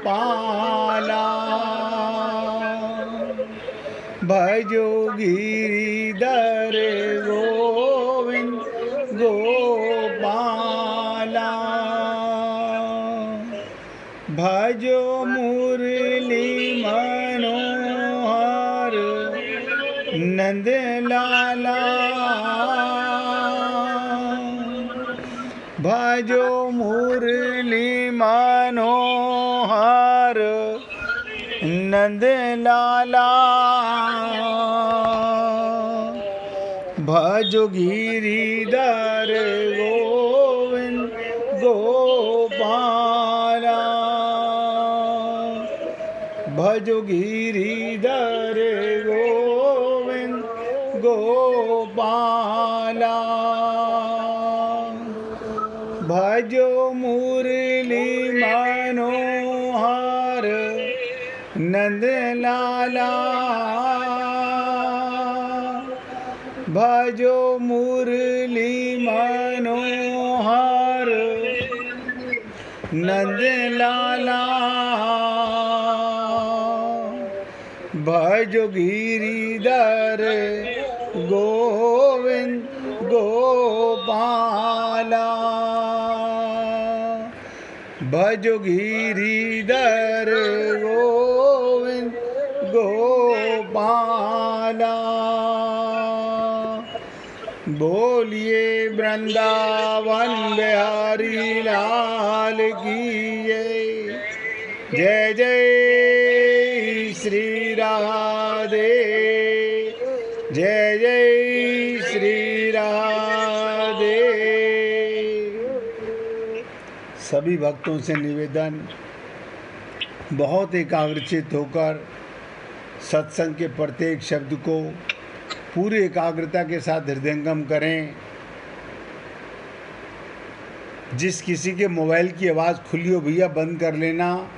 गोपाला भजो गिरिधर गोविंद गोपाला भजो मुरली मनोहर नंद लाला भजो मुरली मनोहर नंद लाला भजो गिरिधर गोविंद गोपाला भजो गिरिधर गोविंद गोपाला भजो मुरली मनोहर नंद लाला भजो मुरली मनोहर नंद लाला भजो गिरिधर गोविंद गोपाला भजो गिरिधर गोविंद गोपाला बोलिए वृंदावन बिहारी लाल की जय जय श्री राधे जय जय श्री राधे। सभी भक्तों से निवेदन, बहुत एकाग्रचित होकर सत्संग के प्रत्येक शब्द को पूरी एकाग्रता के साथ हृदयंगम करें। जिस किसी के मोबाइल की आवाज़ खुली हो भैया बंद कर लेना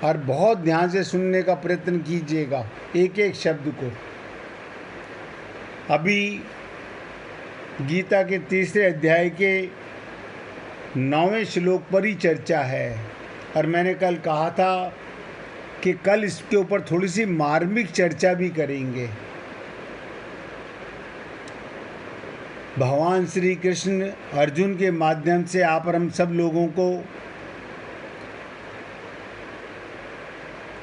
और बहुत ध्यान से सुनने का प्रयत्न कीजिएगा एक एक शब्द को। अभी गीता के 3रे अध्याय के 9वें श्लोक पर ही चर्चा है और मैंने कल कहा था कि कल इसके ऊपर थोड़ी सी मार्मिक चर्चा भी करेंगे। भगवान श्री कृष्ण अर्जुन के माध्यम से आप और हम सब लोगों को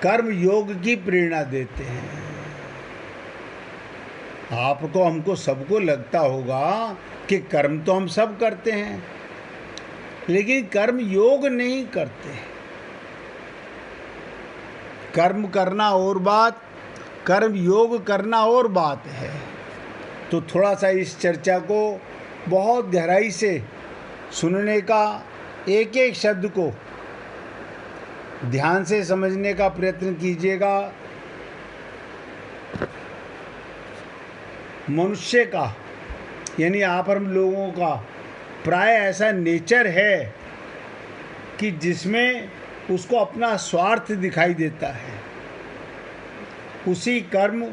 कर्म योग की प्रेरणा देते हैं। आपको हमको सबको लगता होगा कि कर्म तो हम सब करते हैं, लेकिन कर्म योग नहीं करते। कर्म करना और बात, कर्म योग करना और बात है। तो थोड़ा सा इस चर्चा को बहुत गहराई से सुनने का, एक एक शब्द को ध्यान से समझने का प्रयत्न कीजिएगा। मनुष्य का यानी आप हम लोगों का प्राय ऐसा नेचर है कि जिसमें उसको अपना स्वार्थ दिखाई देता है। उसी कर्म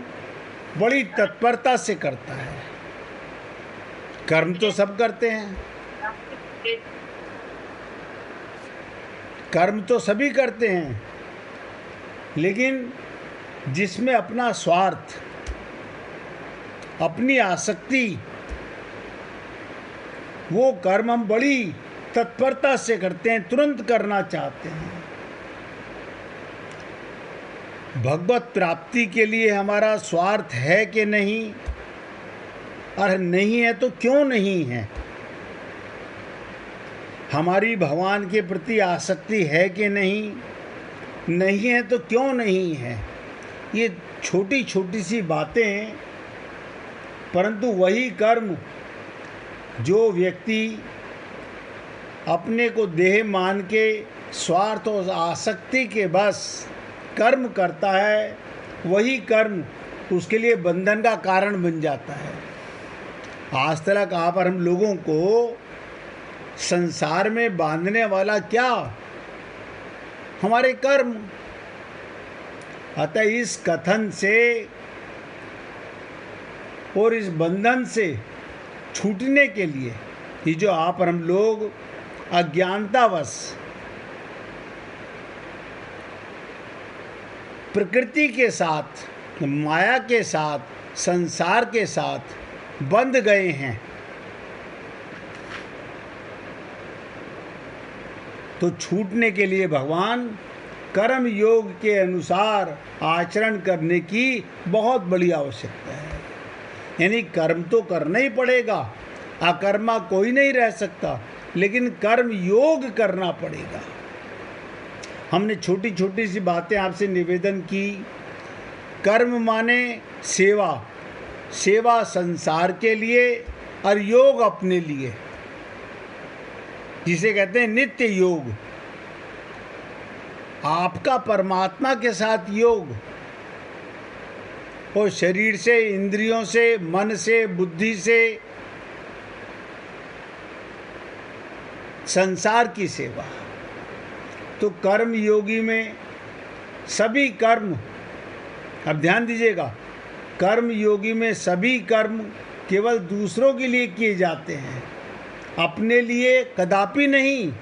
बड़ी तत्परता से करता है। कर्म तो सब करते हैं, कर्म तो सभी करते हैं, लेकिन जिसमें अपना स्वार्थ, अपनी आसक्ति, वो कर्म हम बड़ी तत्परता से करते हैं, तुरंत करना चाहते हैं। भगवत प्राप्ति के लिए हमारा स्वार्थ है कि नहीं, और नहीं है तो क्यों नहीं है? हमारी भगवान के प्रति आसक्ति है कि नहीं, नहीं है तो क्यों नहीं है? ये छोटी छोटी सी बातें, परंतु वही कर्म जो व्यक्ति अपने को देह मान के स्वार्थ और आसक्ति के बस कर्म करता है, वही कर्म उसके लिए बंधन का कारण बन जाता है। आज तक आप और हम लोगों को संसार में बांधने वाला क्या? हमारे कर्म। अतः इस कथन से और इस बंधन से छूटने के लिए ये जो आप और हम लोग अज्ञानतावश प्रकृति के साथ, माया के साथ, संसार के साथ बंध गए हैं, तो छूटने के लिए भगवान कर्म योग के अनुसार आचरण करने की बहुत बड़ी आवश्यकता है। यानी कर्म तो करना ही पड़ेगा, अकर्मा कोई नहीं रह सकता, लेकिन कर्म योग करना पड़ेगा। हमने छोटी छोटी सी बातें आपसे निवेदन की। कर्म माने सेवा, सेवा संसार के लिए और योग अपने लिए, जिसे कहते हैं नित्य योग। आपका परमात्मा के साथ योग, और शरीर से, इंद्रियों से, मन से, बुद्धि से संसार की सेवा। तो कर्म योगी में सभी कर्म, अब ध्यान दीजिएगा, कर्म योगी में सभी कर्म केवल दूसरों के लिए किए जाते हैं, अपने लिए कदापि नहीं।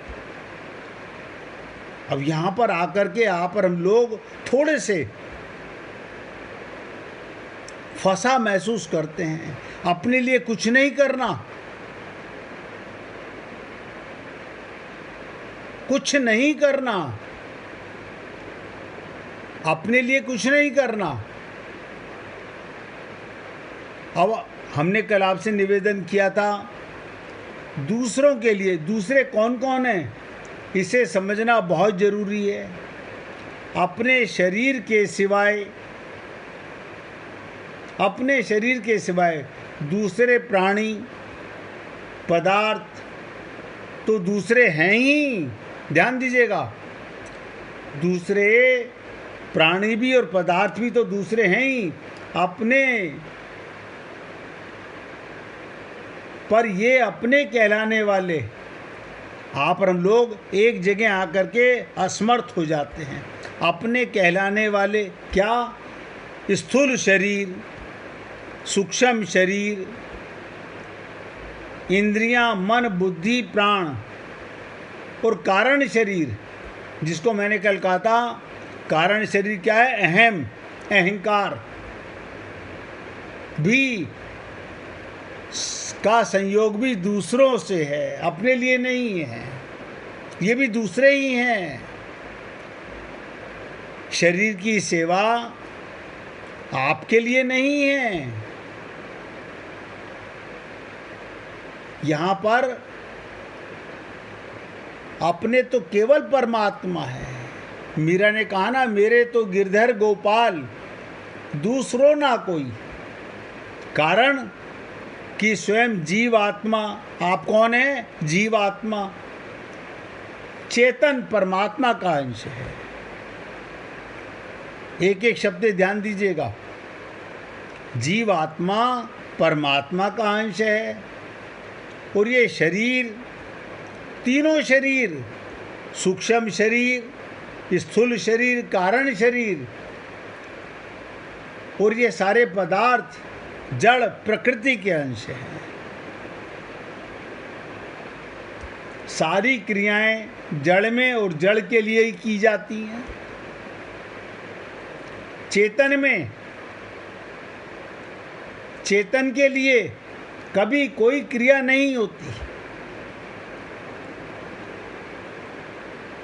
अब यहाँ पर आकर के आप और हम लोग थोड़े से फंसा महसूस करते हैं। अपने लिए कुछ नहीं करना, कुछ नहीं करना, अपने लिए कुछ नहीं करना। अब हमने कल आपसे निवेदन किया था दूसरों के लिए। दूसरे कौन कौन हैं, इसे समझना बहुत जरूरी है। अपने शरीर के सिवाय, अपने शरीर के सिवाय दूसरे प्राणी पदार्थ तो दूसरे हैं ही। ध्यान दीजिएगा, दूसरे प्राणी भी और पदार्थ भी तो दूसरे हैं ही अपने। पर ये अपने कहलाने वाले आप और हम लोग एक जगह आकर के असमर्थ हो जाते हैं। अपने कहलाने वाले क्या? स्थूल शरीर, सूक्ष्म शरीर, इंद्रियां, मन, बुद्धि, प्राण और कारण शरीर, जिसको मैंने कल कहा था कारण शरीर क्या है? अहम, अहंकार भी का संयोग भी दूसरों से है, अपने लिए नहीं है। ये भी दूसरे ही हैं। शरीर की सेवा आपके लिए नहीं है। यहाँ पर अपने तो केवल परमात्मा है। मीरा ने कहा ना, मेरे तो गिरधर गोपाल, दूसरों ना कोई। कारण कि स्वयं जीवात्मा, आप कौन है? जीवात्मा चेतन परमात्मा का अंश है। एक एक शब्द ध्यान दीजिएगा। जीवात्मा परमात्मा का अंश है, और ये शरीर, तीनों शरीर, सूक्ष्म शरीर, स्थूल शरीर, कारण शरीर, और ये सारे पदार्थ जड़ प्रकृति के अंश हैं। सारी क्रियाएं जड़ में और जड़ के लिए ही की जाती हैं। चेतन में, चेतन के लिए कभी कोई क्रिया नहीं होती।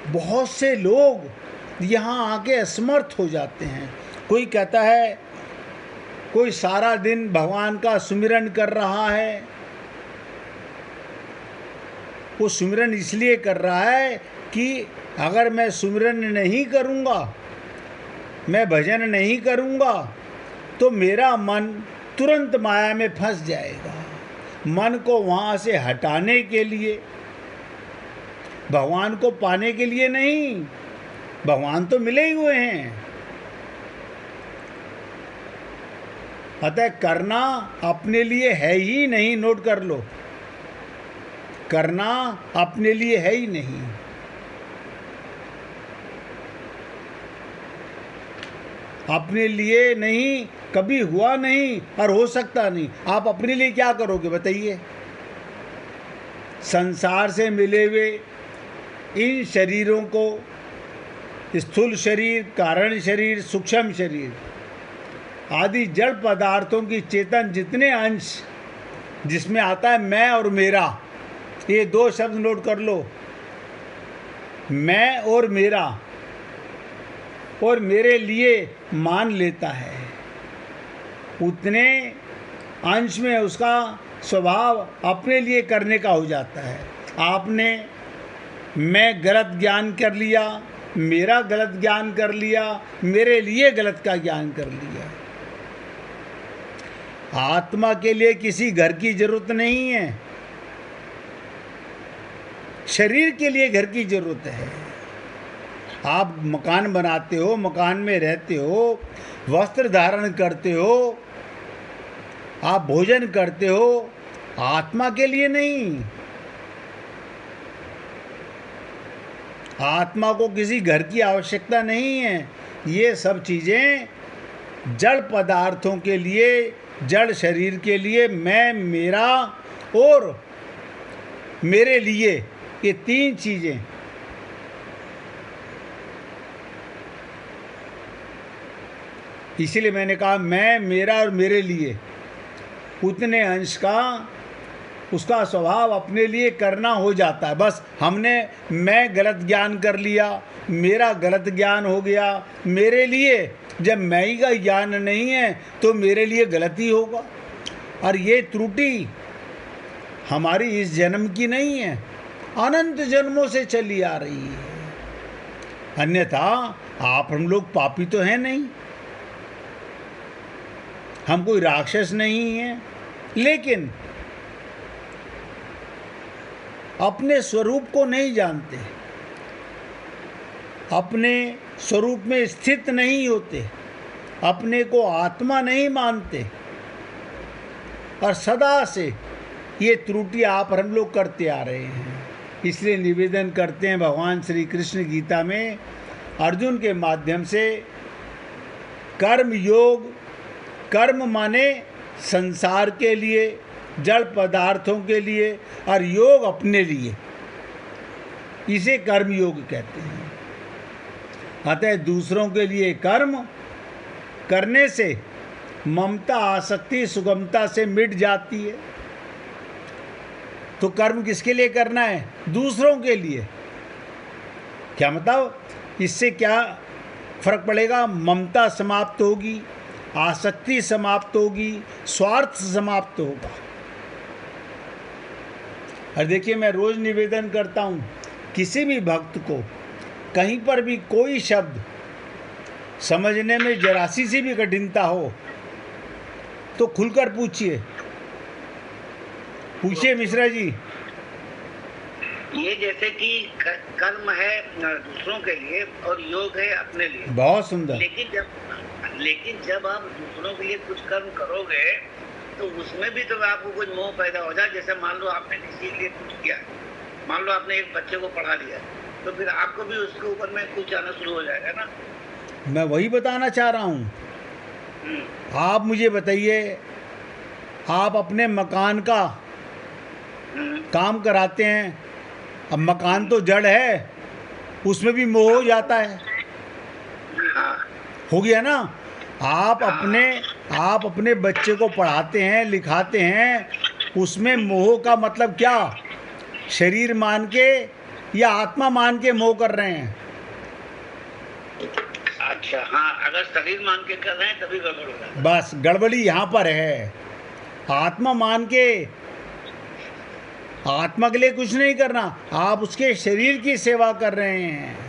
बहुत से लोग यहाँ आके असमर्थ हो जाते हैं। कोई कहता है, कोई सारा दिन भगवान का सुमिरन कर रहा है। वो सुमिरन इसलिए कर रहा है कि अगर मैं सुमिरन नहीं करूँगा, मैं भजन नहीं करूँगा, तो मेरा मन तुरंत माया में फंस जाएगा। मन को वहाँ से हटाने के लिए, भगवान को पाने के लिए नहीं। भगवान तो मिले ही हुए हैं। अतः करना अपने लिए है ही नहीं। नोट कर लो, करना अपने लिए है ही नहीं। अपने लिए नहीं, कभी हुआ नहीं और हो सकता नहीं। आप अपने लिए क्या करोगे बताइए? संसार से मिले हुए इन शरीरों को स्थूल शरीर, कारण शरीर, सूक्ष्म शरीर आदि जड़ पदार्थों की चेतन जितने अंश जिसमें आता है मैं और मेरा, ये दो शब्द नोट कर लो, मैं और मेरा, और मेरे लिए मान लेता है, उतने अंश में उसका स्वभाव अपने लिए करने का हो जाता है। आपने मैं गलत ज्ञान कर लिया, मेरा गलत ज्ञान कर लिया, मेरे लिए गलत का ज्ञान कर लिया। आत्मा के लिए किसी घर की जरूरत नहीं है, शरीर के लिए घर की जरूरत है। आप मकान बनाते हो, मकान में रहते हो, वस्त्र धारण करते हो, आप भोजन करते हो, आत्मा के लिए नहीं। आत्मा को किसी घर की आवश्यकता नहीं है। ये सब चीज़ें जड़ पदार्थों के लिए, जड़ शरीर के लिए, मैं, मेरा और मेरे लिए, ये तीन चीज़ें। इसीलिए मैंने कहा मैं, मेरा और मेरे लिए, उतने अंश का उसका स्वभाव अपने लिए करना हो जाता है। बस हमने मैं गलत ज्ञान कर लिया, मेरा गलत ज्ञान हो गया, मेरे लिए जब मैं ही का ज्ञान नहीं है तो मेरे लिए गलत ही होगा। और ये त्रुटि हमारी इस जन्म की नहीं है, अनंत जन्मों से चली आ रही है। अन्यथा आप हम लोग पापी तो हैं नहीं, हम कोई राक्षस नहीं हैं, लेकिन अपने स्वरूप को नहीं जानते, अपने स्वरूप में स्थित नहीं होते, अपने को आत्मा नहीं मानते, और सदा से ये त्रुटि आप और हम लोग करते आ रहे हैं। इसलिए निवेदन करते हैं भगवान श्री कृष्ण गीता में अर्जुन के माध्यम से, कर्म योग, कर्म माने संसार के लिए, जड़ पदार्थों के लिए, और योग अपने लिए, इसे कर्म योग कहते हैं। अतः दूसरों के लिए कर्म करने से ममता, आसक्ति सुगमता से मिट जाती है। तो कर्म किसके लिए करना है? दूसरों के लिए। क्या मतलब? इससे क्या फर्क पड़ेगा? ममता समाप्त होगी, आसक्ति समाप्त होगी, स्वार्थ समाप्त होगा। और देखिए, मैं रोज निवेदन करता हूँ, किसी भी भक्त को कहीं पर भी कोई शब्द समझने में जरा सी भी कठिनता हो तो खुलकर पूछिए। पूछिए मिश्रा जी। ये जैसे कि कर्म है दूसरों के लिए और योग है अपने लिए। बहुत सुंदर। लेकिन जब आप दूसरों के लिए कुछ कर्म करोगे तो उसमें भी तो आपको कुछ मोह पैदा हो जाए। जैसे मान लो आपने किसी के लिए कुछ किया, मान लो आपने एक बच्चे को पढ़ा दिया, तो फिर आपको भी उसके ऊपर में कुछ आना शुरू हो जाएगा ना। मैं वही बताना चाह रहा हूँ। आप मुझे बताइए, आप अपने मकान का काम कराते हैं, अब मकान तो जड़ है, उसमें भी मोह हो जाता है। हो गया ना। आप अपने बच्चे को पढ़ाते हैं, लिखाते हैं, उसमें मोह का मतलब क्या? शरीर मान के या आत्मा मान के मोह कर रहे हैं? अच्छा, हाँ, अगर शरीर मान के कर रहे हैं तभी गड़बड़ हो जाता है। बस गड़बड़ी यहाँ पर है। आत्मा मान के, आत्मा के लिए कुछ नहीं करना, आप उसके शरीर की सेवा कर रहे हैं।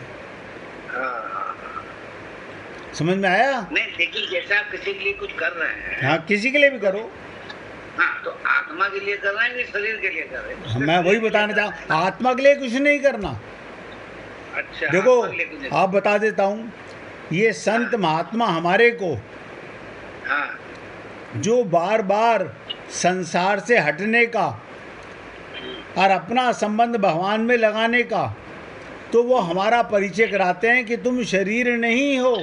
समझ में आया? नहीं, लेकिन जैसे आप किसी के लिए कुछ कर रहे हैं, हाँ, किसी के लिए भी करो। हाँ, तो आत्मा के लिए कर रहे हैं कि शरीर के लिए कर रहे हैं? मैं वही बताना चाहूँ, आत्मा के लिए कुछ नहीं करना। अच्छा, देखो, आप बता देता हूँ, ये संत महात्मा हमारे को जो बार बार संसार से हटने का और अपना संबंध भगवान में लगाने का, तो वो हमारा परिचय कराते हैं कि तुम शरीर नहीं हो,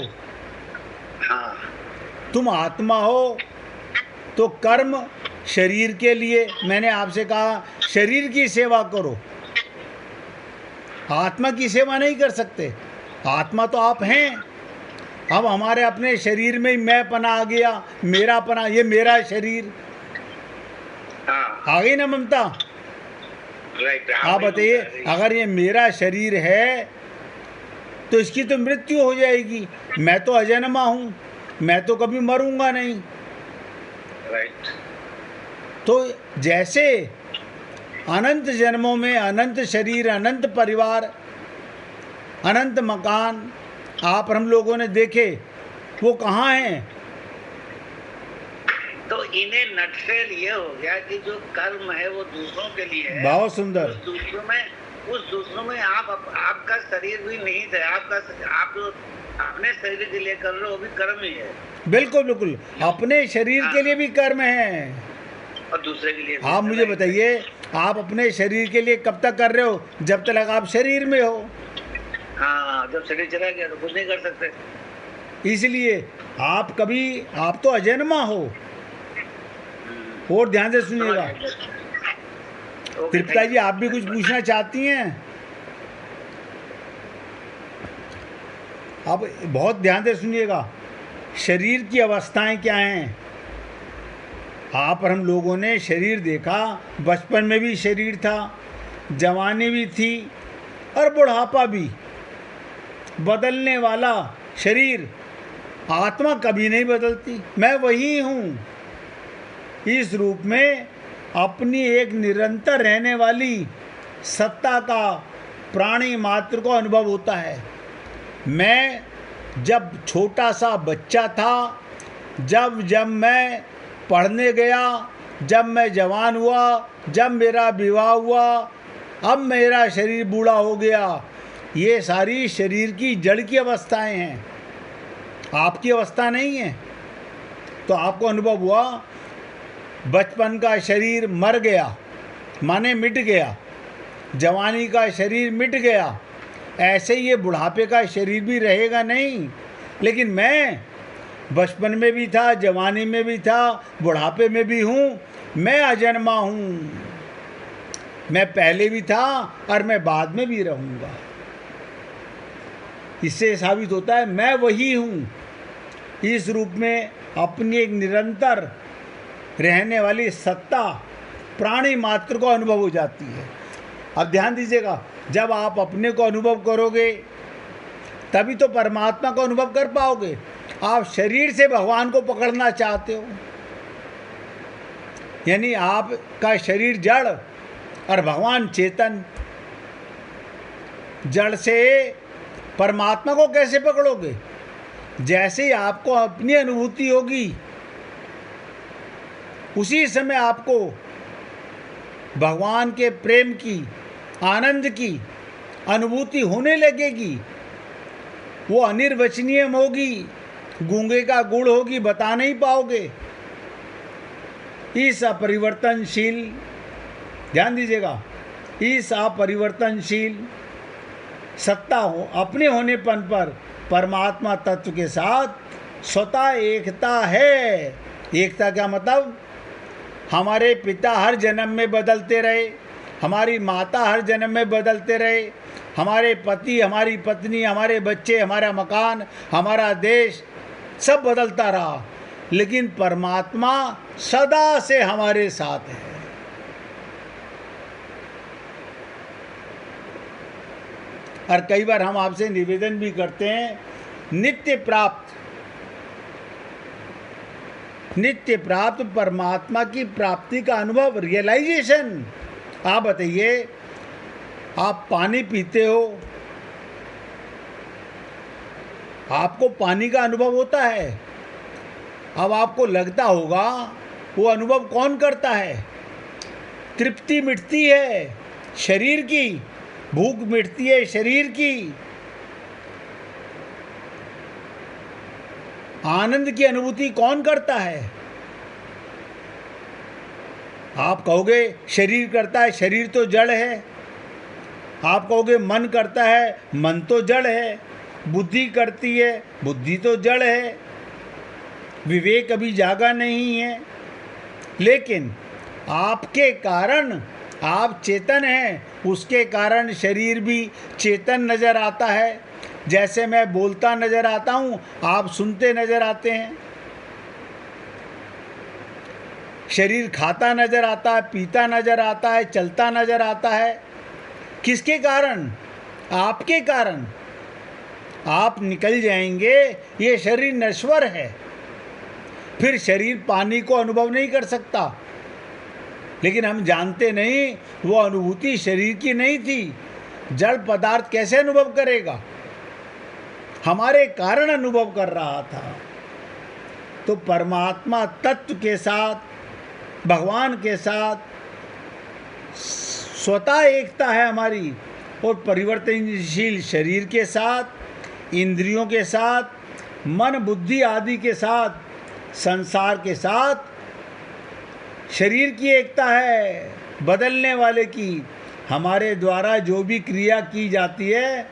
तुम आत्मा हो। तो कर्म शरीर के लिए, मैंने आपसे कहा शरीर की सेवा करो, आत्मा की सेवा नहीं कर सकते। आत्मा तो आप हैं। अब हमारे अपने शरीर में ही मैं पना आ गया, मेरा पना, ये मेरा शरीर, हाँ आ गई ना ममता। राइट। आप बताइए, अगर ये मेरा शरीर है तो इसकी तो मृत्यु हो जाएगी। मैं तो अजन्मा हूँ, मैं तो कभी मरूंगा नहीं। राइट। तो जैसे अनंत जन्मों में अनंत शरीर, अनंत परिवार, अनंत मकान आप और हम लोगों ने देखे, वो कहाँ हैं? तो इन्हें नटशेल ये हो गया कि जो कर्म है वो दूसरों के लिए है। बहुत सुंदर। उस दूसरों में आपका शरीर भी नहीं था। आप जो अपने शरीर के लिए कर रहे हो वो भी कर्म ही है। बिल्कुल बिल्कुल, अपने शरीर के लिए भी कर्म है और दूसरे के लिए भी। आप मुझे बताइए, आप अपने शरीर के लिए कब तक कर रहे हो? जब तक आप शरीर में हो। हाँ, जब शरीर चला गया तो कुछ नहीं कर सकते। इसलिए आप तो अजन्मा हो। और ध्यान से सुनिएगा तृप्ता जी, आप भी कुछ पूछना चाहती हैं? आप बहुत ध्यान से सुनिएगा, शरीर की अवस्थाएं क्या हैं। आप और हम लोगों ने शरीर देखा, बचपन में भी शरीर था, जवानी भी थी और बुढ़ापा भी। बदलने वाला शरीर, आत्मा कभी नहीं बदलती, मैं वही हूँ। इस रूप में अपनी एक निरंतर रहने वाली सत्ता का प्राणी मात्र को अनुभव होता है। मैं जब छोटा सा बच्चा था, जब मैं पढ़ने गया, जब मैं जवान हुआ, जब मेरा विवाह हुआ, अब मेरा शरीर बूढ़ा हो गया, ये सारी शरीर की जड़ की अवस्थाएं हैं, आपकी अवस्था नहीं है। तो आपको अनुभव हुआ बचपन का शरीर मर गया, माने मिट गया, जवानी का शरीर मिट गया, ऐसे ये बुढ़ापे का शरीर भी रहेगा नहीं। लेकिन मैं बचपन में भी था, जवानी में भी था, बुढ़ापे में भी हूँ, मैं अजन्मा हूँ। मैं पहले भी था और मैं बाद में भी रहूँगा। इससे साबित होता है मैं वही हूँ। इस रूप में अपनी एक निरंतर रहने वाली सत्ता प्राणी मात्र को अनुभव हो जाती है। अब ध्यान दीजिएगा, जब आप अपने को अनुभव करोगे तभी तो परमात्मा को अनुभव कर पाओगे। आप शरीर से भगवान को पकड़ना चाहते हो, यानी आपका शरीर जड़ और भगवान चेतन। जड़ से परमात्मा को कैसे पकड़ोगे? जैसे ही आपको अपनी अनुभूति होगी, उसी समय आपको भगवान के प्रेम की, आनंद की अनुभूति होने लगेगी। वो अनिर्वचनीय होगी, गूंगे का गुड़ होगी, बता नहीं पाओगे। इस अपरिवर्तनशील, ध्यान दीजिएगा, इस अपरिवर्तनशील सत्ता हो अपने होनेपन पर परमात्मा तत्व के साथ स्वतः एकता है। एकता क्या मतलब? हमारे पिता हर जन्म में बदलते रहे, हमारी माता हर जन्म में बदलते रहे, हमारे पति, हमारी पत्नी, हमारे बच्चे, हमारा मकान, हमारा देश सब बदलता रहा, लेकिन परमात्मा सदा से हमारे साथ है। और कई बार हम आपसे निवेदन भी करते हैं, नित्य प्राप्त परमात्मा की प्राप्ति का अनुभव, रियलाइजेशन। आप बताइए, आप पानी पीते हो, आपको पानी का अनुभव होता है। अब आपको लगता होगा वो अनुभव कौन करता है? तृप्ति मिटती है शरीर की, भूख मिटती है शरीर की, आनंद की अनुभूति कौन करता है? आप कहोगे शरीर करता है, शरीर तो जड़ है। आप कहोगे मन करता है, मन तो जड़ है। बुद्धि करती है, बुद्धि तो जड़ है। विवेक अभी जागा नहीं है। लेकिन आपके कारण, आप चेतन हैं, उसके कारण शरीर भी चेतन नजर आता है। जैसे मैं बोलता नजर आता हूं, आप सुनते नजर आते हैं। शरीर खाता नजर आता है, पीता नजर आता है, चलता नजर आता है। किसके कारण? आपके कारण। आप निकल जाएंगे, ये शरीर नश्वर है। फिर शरीर पानी को अनुभव नहीं कर सकता, लेकिन हम जानते नहीं वो अनुभूति शरीर की नहीं थी। जड़ पदार्थ कैसे अनुभव करेगा? हमारे कारण अनुभव कर रहा था। तो परमात्मा तत्व के साथ, भगवान के साथ स्वतः एकता है हमारी, और परिवर्तनशील शरीर के साथ, इंद्रियों के साथ, मन बुद्धि आदि के साथ, संसार के साथ शरीर की एकता है, बदलने वाले की। हमारे द्वारा जो भी क्रिया की जाती है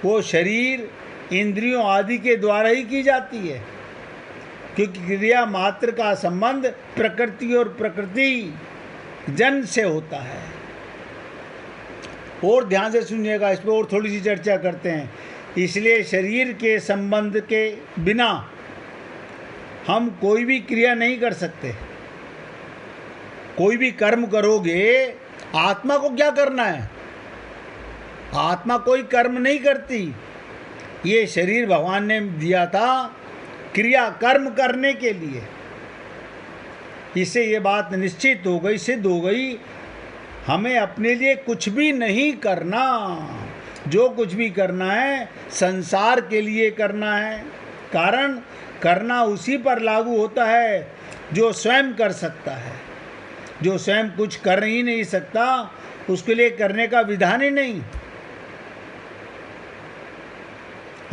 वो शरीर, इंद्रियों आदि के द्वारा ही की जाती है, क्योंकि क्रिया मात्र का संबंध प्रकृति और प्रकृति जन से होता है। और ध्यान से सुनिएगा, इस पर और थोड़ी सी चर्चा करते हैं। इसलिए शरीर के संबंध के बिना हम कोई भी क्रिया नहीं कर सकते। कोई भी कर्म करोगे, आत्मा को क्या करना है? आत्मा कोई कर्म नहीं करती। ये शरीर भगवान ने दिया था क्रिया कर्म करने के लिए। इससे ये बात निश्चित हो गई, सिद्ध हो गई, हमें अपने लिए कुछ भी नहीं करना। जो कुछ भी करना है संसार के लिए करना है। कारण करना उसी पर लागू होता है जो स्वयं कर सकता है। जो स्वयं कुछ कर ही नहीं सकता, उसके लिए करने का विधान ही नहीं।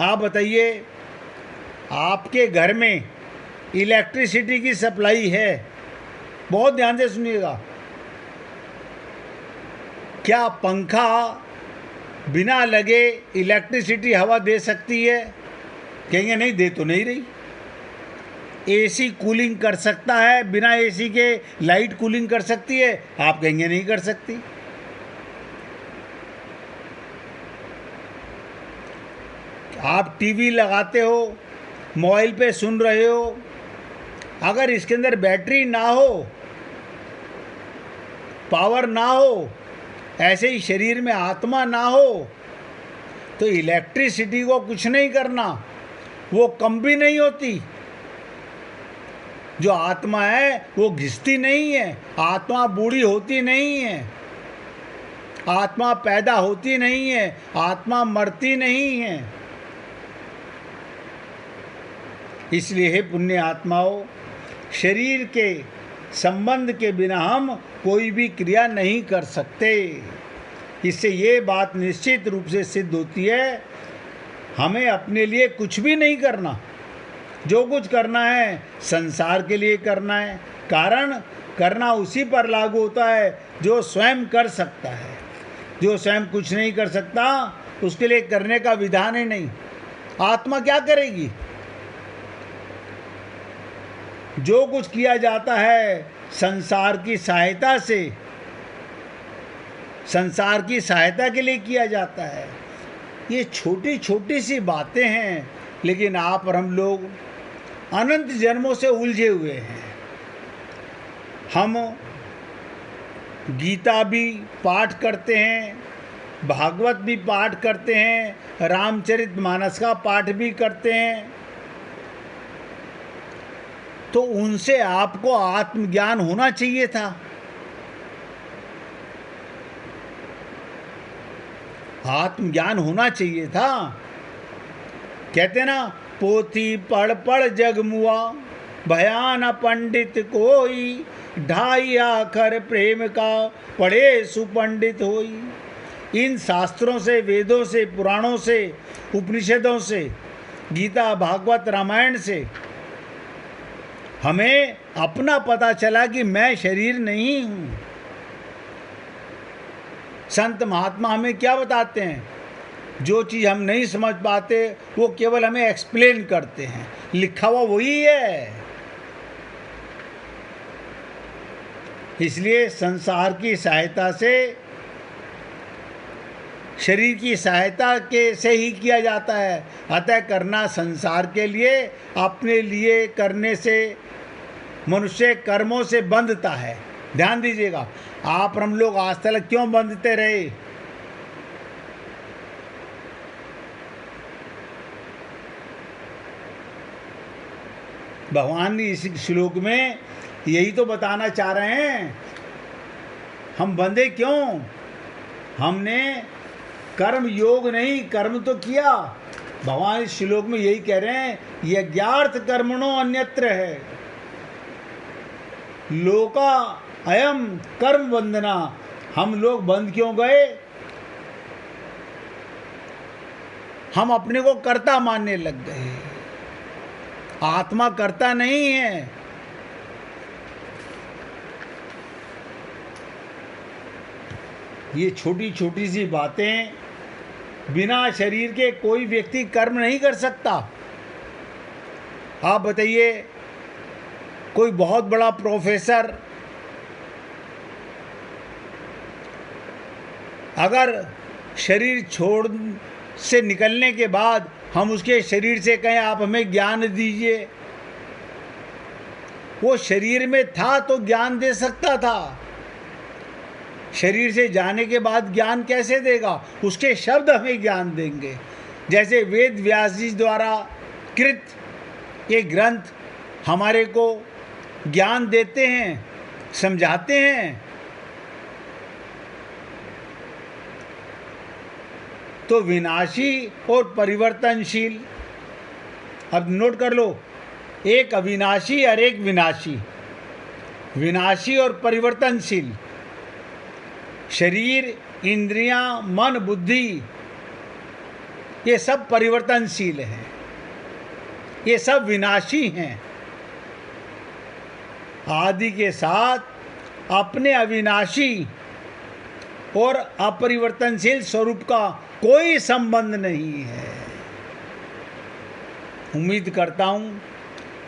आप बताइए, आपके घर में इलेक्ट्रिसिटी की सप्लाई है, बहुत ध्यान से सुनिएगा। क्या पंखा बिना लगे इलेक्ट्रिसिटी हवा दे सकती है? कहेंगे नहीं, दे तो नहीं रही। एसी कूलिंग कर सकता है बिना एसी के? लाइट कूलिंग कर सकती है? आप कहेंगे नहीं कर सकती। आप टीवी लगाते हो, मोबाइल पे सुन रहे हो, अगर इसके अंदर बैटरी ना हो, पावर ना हो, ऐसे ही शरीर में आत्मा ना हो, तो इलेक्ट्रिसिटी को कुछ नहीं करना, वो कम भी नहीं होती। जो आत्मा है वो घिसती नहीं है, आत्मा बूढ़ी होती नहीं है, आत्मा पैदा होती नहीं है, आत्मा मरती नहीं है। इसलिए हे पुण्य आत्माओं, शरीर के संबंध के बिना हम कोई भी क्रिया नहीं कर सकते। इससे ये बात निश्चित रूप से सिद्ध होती है, हमें अपने लिए कुछ भी नहीं करना। जो कुछ करना है संसार के लिए करना है। कारण करना उसी पर लागू होता है जो स्वयं कर सकता है। जो स्वयं कुछ नहीं कर सकता, उसके लिए करने का विधान ही नहीं। आत्मा क्या करेगी? जो कुछ किया जाता है संसार की सहायता से, संसार की सहायता के लिए किया जाता है। ये छोटी छोटी सी बातें हैं, लेकिन आप और हम लोग अनंत जन्मों से उलझे हुए हैं। हम गीता भी पाठ करते हैं, भागवत भी पाठ करते हैं, रामचरितमानस का पाठ भी करते हैं, तो उनसे आपको आत्मज्ञान होना चाहिए था। आत्मज्ञान होना चाहिए था। कहते ना, पोथी पढ़ पढ़ जग मुआ, भयान पंडित कोई, ढाई आखर प्रेम का पढ़े सुपंडित होई। इन शास्त्रों से, वेदों से, पुराणों से, उपनिषदों से, गीता भागवत रामायण से हमें अपना पता चला कि मैं शरीर नहीं हूँ। संत महात्मा हमें क्या बताते हैं? जो चीज़ हम नहीं समझ पाते वो केवल हमें एक्सप्लेन करते हैं, लिखा हुआ वही है। इसलिए संसार की सहायता से शरीर की सहायता के से ही किया जाता है। अतः करना संसार के लिए, अपने लिए करने से मनुष्य कर्मों से बंधता है। ध्यान दीजिएगा, आप हम लोग आज तक क्यों बंधते रहे? भगवान इस श्लोक में यही तो बताना चाह रहे हैं। हम बंधे क्यों? हमने कर्म योग नहीं, कर्म तो किया। भगवान इस श्लोक में यही कह रहे हैं, यज्ञार्थ कर्मणो अन्यत्र है, लोका अयम कर्म बंधना। हम लोग बंध क्यों गए? हम अपने को कर्ता मानने लग गए। आत्मा कर्ता नहीं है। ये छोटी छोटी सी बातें, बिना शरीर के कोई व्यक्ति कर्म नहीं कर सकता। आप बताइए, कोई बहुत बड़ा प्रोफेसर अगर शरीर छोड़ से निकलने के बाद हम उसके शरीर से कहें आप हमें ज्ञान दीजिए, वो शरीर में था तो ज्ञान दे सकता था, शरीर से जाने के बाद ज्ञान कैसे देगा? उसके शब्द हमें ज्ञान देंगे। जैसे वेद व्यास जी द्वारा कृत ये ग्रंथ हमारे को ज्ञान देते हैं, समझाते हैं। तो विनाशी और परिवर्तनशील, अब नोट कर लो, एक अविनाशी और एक विनाशी। विनाशी और परिवर्तनशील, शरीर, इंद्रियां, मन, बुद्धि, ये सब परिवर्तनशील हैं, ये सब विनाशी हैं। आदि के साथ अपने अविनाशी और अपरिवर्तनशील स्वरूप का कोई संबंध नहीं है। उम्मीद करता हूँ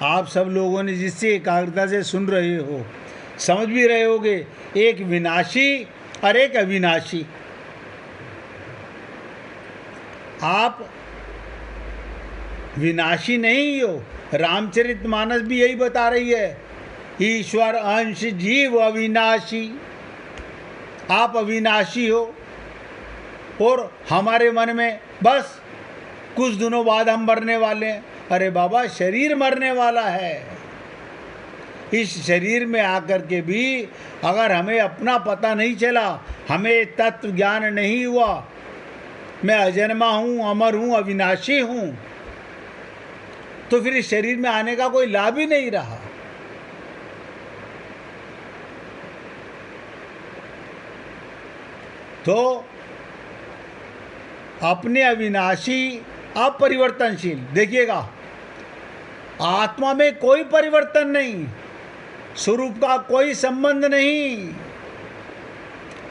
आप सब लोगों ने जिससे एकाग्रता से सुन रहे हो, समझ भी रहे होगे, एक विनाशी और एक अविनाशी। आप विनाशी नहीं हो। रामचरितमानस भी यही बता रही है, ईश्वर अंश जीव अविनाशी। आप अविनाशी हो और हमारे मन में बस कुछ दिनों बाद हम मरने वाले हैं। अरे बाबा, शरीर मरने वाला है। इस शरीर में आकर के भी अगर हमें अपना पता नहीं चला, हमें तत्व ज्ञान नहीं हुआ, मैं अजन्मा हूँ, अमर हूँ, अविनाशी हूँ, तो फिर इस शरीर में आने का कोई लाभ ही नहीं रहा। तो अपने अविनाशी अपरिवर्तनशील, देखिएगा, आत्मा में कोई परिवर्तन नहीं, स्वरूप का कोई संबंध नहीं,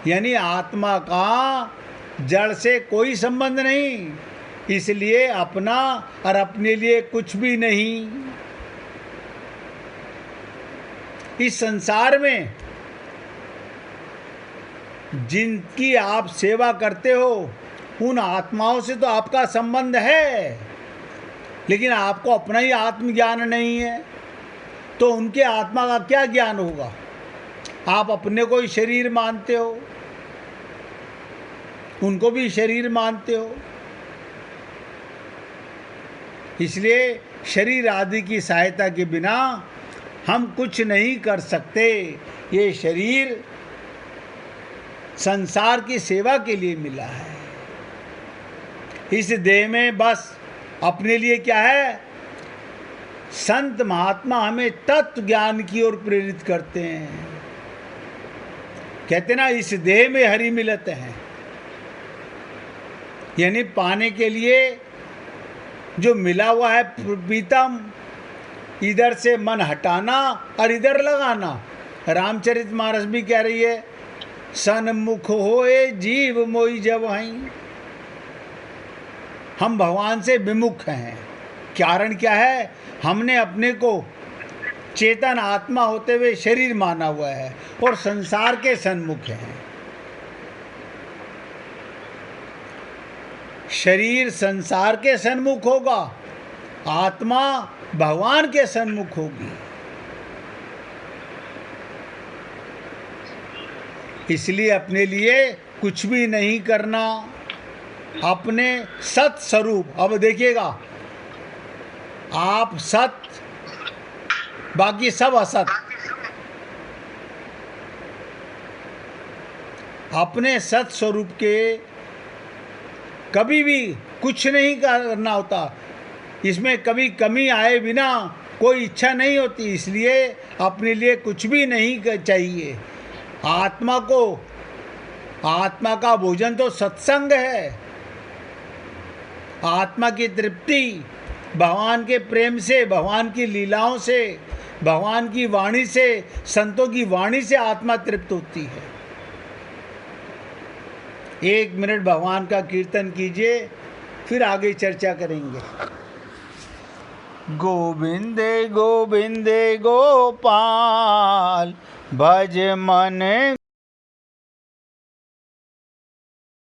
यानी आत्मा का जड़ से कोई संबंध नहीं, इसलिए अपना और अपने लिए कुछ भी नहीं। इस संसार में जिनकी आप सेवा करते हो, उन आत्माओं से तो आपका संबंध है, लेकिन आपको अपना ही आत्मज्ञान नहीं है, तो उनके आत्मा का क्या ज्ञान होगा? आप अपने को ही शरीर मानते हो, उनको भी शरीर मानते हो। इसलिए शरीर आदि की सहायता के बिना हम कुछ नहीं कर सकते। ये शरीर संसार की सेवा के लिए मिला है। इस देह में बस अपने लिए क्या है? संत महात्मा हमें तत्व ज्ञान की ओर प्रेरित करते हैं। कहते ना, इस देह में हरि मिलते हैं, यानी पाने के लिए जो मिला हुआ है प्रीतम, इधर से मन हटाना और इधर लगाना। रामचरितमानस भी कह रही है, सन्मुख होए जीव मोई जब हई। हम भगवान से विमुख हैं। कारण क्या है? हमने अपने को चेतन आत्मा होते हुए शरीर माना हुआ है और संसार के सन्मुख हैं। शरीर संसार के सन्मुख होगा, आत्मा भगवान के सन्मुख होगी। इसलिए अपने लिए कुछ भी नहीं करना, अपने सत स्वरूप। अब देखिएगा, आप सत, बाकी सब असत। अपने सत स्वरूप के कभी भी कुछ नहीं करना होता, इसमें कभी कमी आए बिना कोई इच्छा नहीं होती। इसलिए अपने लिए कुछ भी नहीं चाहिए। आत्मा का भोजन तो सत्संग है। आत्मा की तृप्ति भगवान के प्रेम से, भगवान की लीलाओं से, भगवान की वाणी से, संतों की वाणी से आत्मा तृप्त होती है। 1 मिनट भगवान का कीर्तन कीजिए, फिर आगे चर्चा करेंगे। गोविंदे गोविंदे गोपाल, भज मन